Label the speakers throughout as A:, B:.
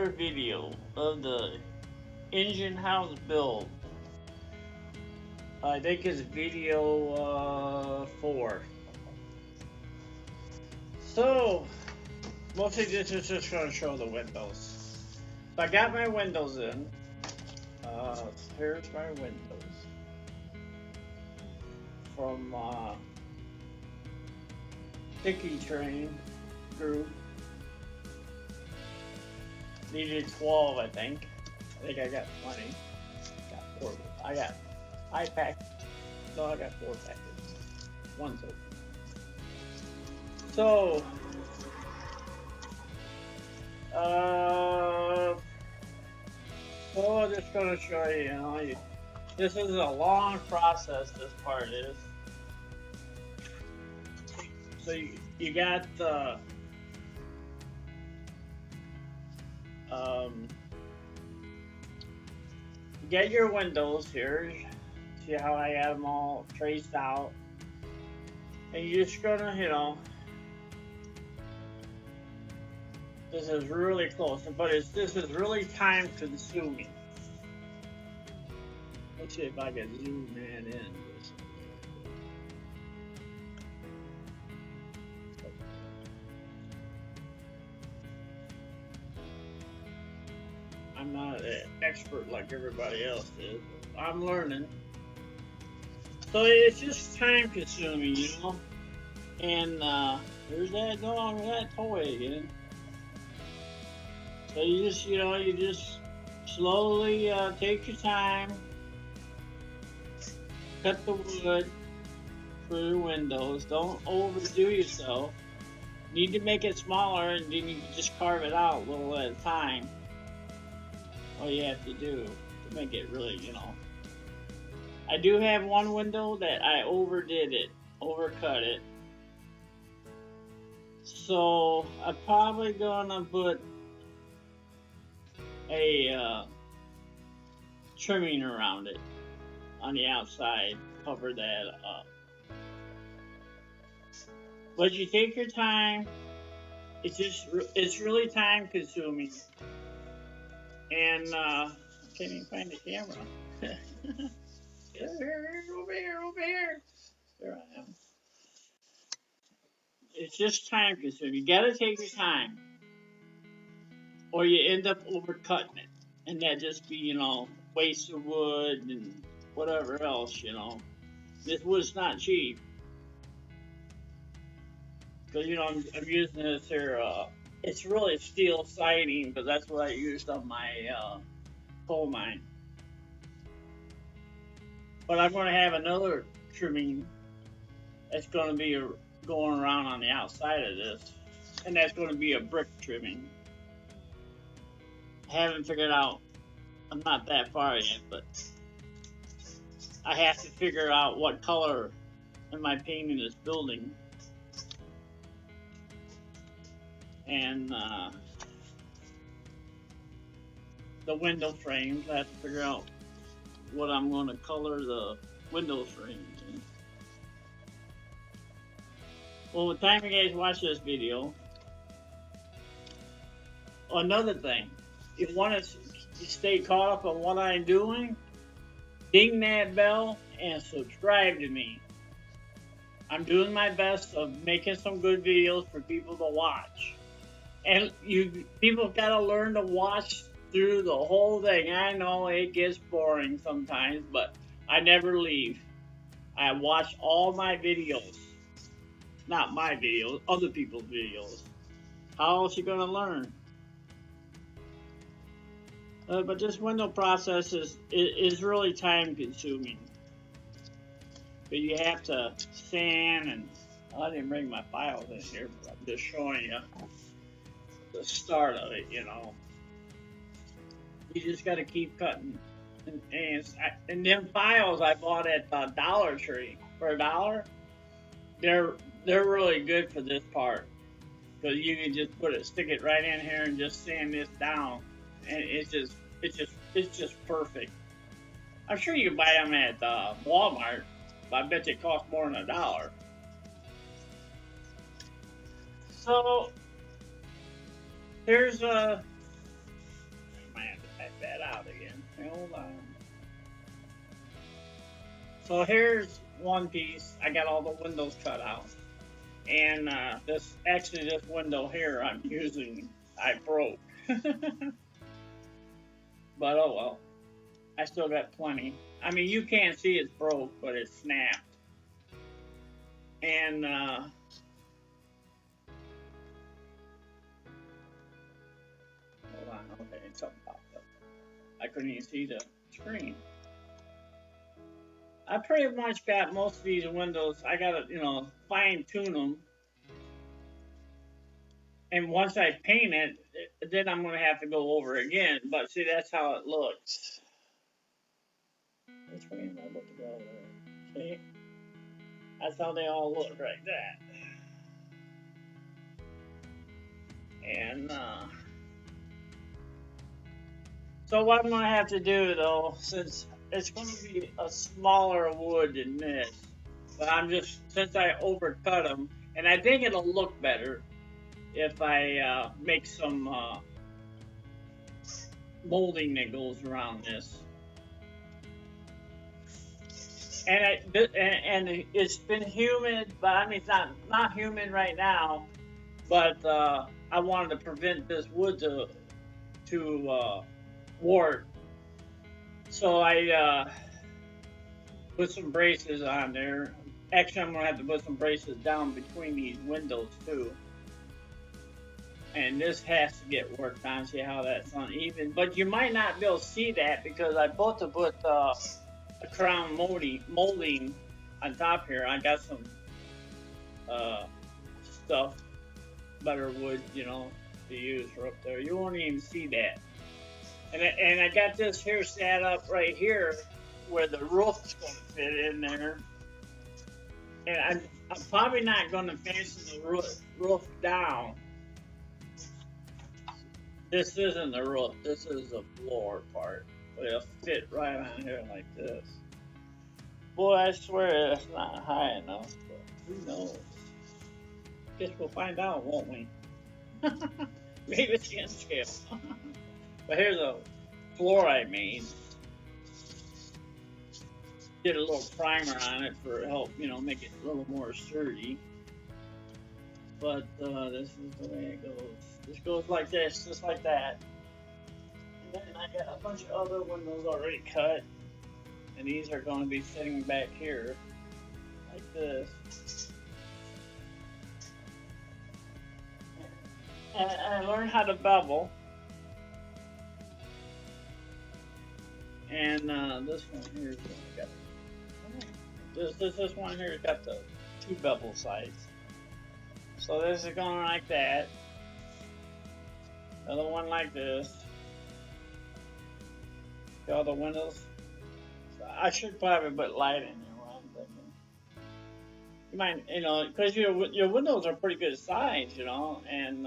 A: another video of the engine house build. I think it's video 4. So, mostly this is just going to show the windows. So I got my windows in. Here's my windows from Sticky Train Group. Needed 12, I think. I think I got 20. Got 4. I got 5 packs. No, I got 4 packets. One's open. So, I'm just gonna show you. This is a long process. This part is. So you got the you get your windows here. See how I got them all traced out, and you're just gonna, this is really close, but this is really time consuming. Let's see if I can zoom in. I'm not an expert like everybody else is. I'm learning. So it's just time consuming, And there's that dog with that toy again. So you just slowly take your time, cut the wood for the windows. Don't overdo yourself. Need to make it smaller, and then you can just carve it out a little at a time. All you have to do to make it really, I do have one window that I overcut it. So I'm probably gonna put a trimming around it on the outside, cover that up. But you take your time. It's really time consuming. And I can't even find the camera. Over here. There I am. It's just time consuming. You gotta take your time, or you end up overcutting it, and that just be waste of wood and whatever else. This wood's not cheap, because I'm using this here. It's really steel siding, but that's what I used on my coal mine. But I'm going to have another trimming that's going to be going around on the outside of this, and that's going to be a brick trimming. I haven't figured out. I'm not that far yet, but I have to figure out what color am I painting this building. And the window frames, I have to figure out what I'm going to color the window frames in. Well, by the time you guys watch this video, another thing, if you want to stay caught up on what I'm doing, ding that bell and subscribe to me. I'm doing my best of making some good videos for people to watch. And people gotta learn to watch through the whole thing. I know it gets boring sometimes, but I never leave. I watch all my videos. Not my videos, other people's videos. How else are you gonna learn? But this window process is really time consuming. But you have to sand and I didn't bring my files in here, but I'm just showing you the start of it, You just got to keep cutting. And them files I bought at Dollar Tree for $1, they're really good for this part, because you can just stick it right in here and just sand this down, and it's just perfect. I'm sure you can buy them at Walmart, but I bet they cost more than $1. So here's hold on. So here's one piece. I got all the windows cut out. And this window here I'm using, I broke. But oh well. I still got plenty. I mean, you can't see it's broke, but it's snapped. And hold on, okay, something popped up. I couldn't even see the screen. I pretty much got most of these windows. I gotta, fine tune them. And once I paint it, then I'm gonna have to go over again. But see, that's how it looks. Which way am I looking over there? See? That's how they all look like that. And so what I'm gonna have to do though, since it's gonna be a smaller wood than this, but since I overcut them, and I think it'll look better if I make some molding that goes around this. And it's been humid, but I mean it's not humid right now. But I wanted to prevent this wood to wart, so I put some braces on there. Actually, I'm gonna have to put some braces down between these windows too. And this has to get worked on. See how that's uneven, but you might not be able to see that because I both to put a crown molding on top here. I got some stuff, better wood, to use for up there. You won't even see that. And I got this here set up right here where the roof is going to fit in there. And I'm probably not going to fasten the roof down. This isn't the roof. This is the floor part. But it'll fit right on here like this. Boy, I swear it's not high enough. But who knows? Guess we'll find out, won't we? Maybe it's the end scale. But here's a floor I made. Did a little primer on it for help, make it a little more sturdy. But this is the way it goes. This goes like this, just like that. And then I got a bunch of other windows already cut. And these are going to be sitting back here, like this. And I learned how to bevel. And this one here's got this one here's got the 2 bevel sides. So this is going like that. Another one like this. See all the windows? So I should probably put light in there while I'm thinking. You might, because your windows are pretty good size, and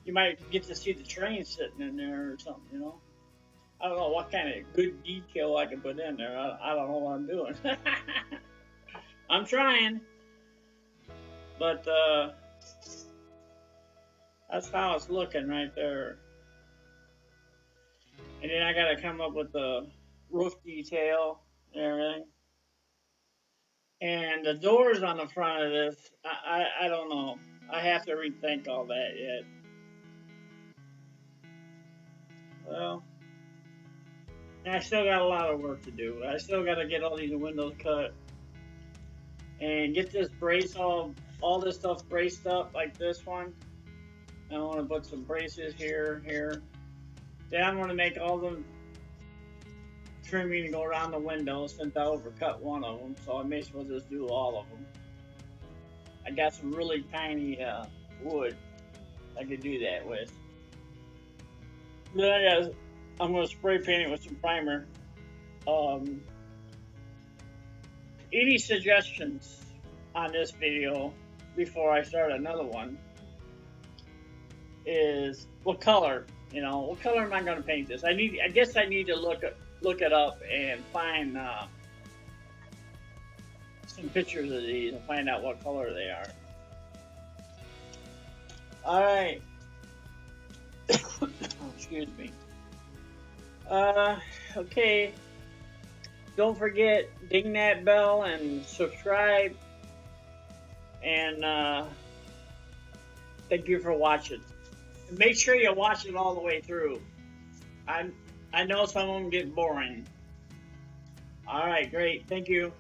A: you might get to see the train sitting in there or something, I don't know what kind of good detail I can put in there. I don't know what I'm doing. I'm trying. But that's how it's looking right there. And then I got to come up with the roof detail and everything. And the doors on the front of this, I don't know. I have to rethink all that yet. Well, I still got a lot of work to do. I still got to get all these windows cut and get this brace all this stuff braced up like this one. I want to put some braces here. Then I'm going to make all the trimming to go around the windows since I overcut one of them, so I may as well just do all of them. I got some really tiny wood I could do that with. Then I'm going to spray paint it with some primer. Any suggestions on this video before I start another one is what color, what color am I going to paint this? I guess I need to look it up and find some pictures of these and find out what color they are. All right. Excuse me. Okay. Don't forget, ding that bell and subscribe. And thank you for watching. And make sure you watch it all the way through. I I know some of them get boring. All right, great. Thank you.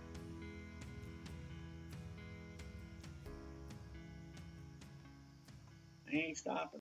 A: I ain't stopping.